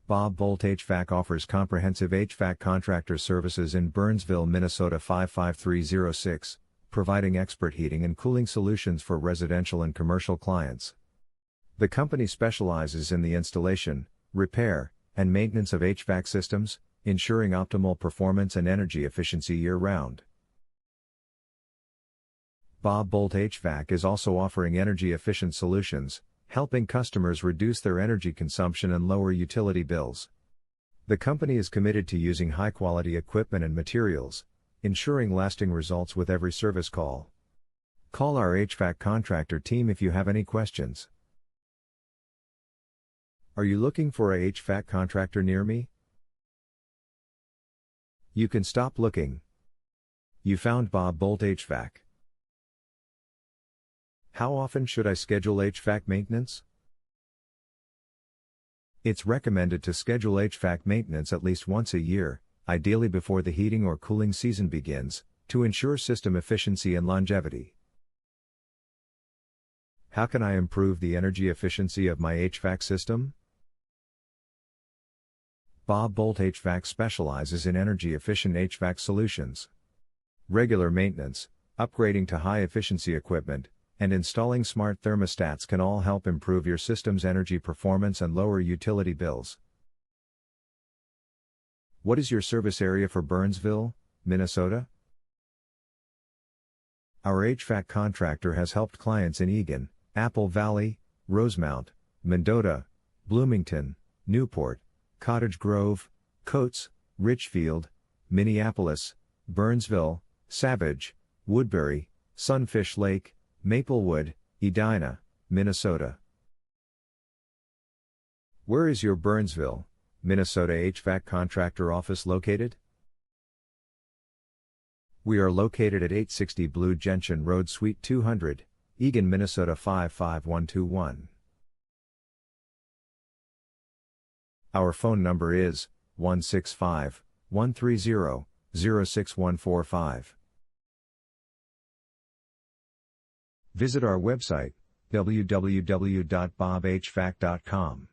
Boldt HVAC offers comprehensive HVAC contractor services in Burnsville, Minnesota 55306, providing expert heating and cooling solutions for residential and commercial clients. The company specializes in the installation, repair, and maintenance of HVAC systems, ensuring optimal performance and energy efficiency year-round. Boldt HVAC is also offering energy-efficient solutions, helping customers reduce their energy consumption and lower utility bills. The company is committed to using high-quality equipment and materials, ensuring lasting results with every service call. Call our HVAC contractor team if you have any questions. Are you looking for a HVAC contractor near me? You can stop looking. You found Boldt HVAC. How often should I schedule HVAC maintenance? It's recommended to schedule HVAC maintenance at least once a year, ideally before the heating or cooling season begins, to ensure system efficiency and longevity. How can I improve the energy efficiency of my HVAC system? Boldt HVAC specializes in energy-efficient HVAC solutions. Regular maintenance, upgrading to high-efficiency equipment, and installing smart thermostats can all help improve your system's energy performance and lower utility bills. What is your service area for Burnsville, Minnesota? Our HVAC contractor has helped clients in Eagan, Apple Valley, Rosemount, Mendota, Bloomington, Newport, Cottage Grove, Coates, Richfield, Minneapolis, Burnsville, Savage, Woodbury, Sunfish Lake, Maplewood, Edina, Minnesota. Where is your Burnsville, Minnesota HVAC contractor office located? We are located at 860 Blue Gentian Road, Suite 200, Eagan, Minnesota 55121. Our phone number is 165-130-06145. Visit our website, www.bobhvac.com.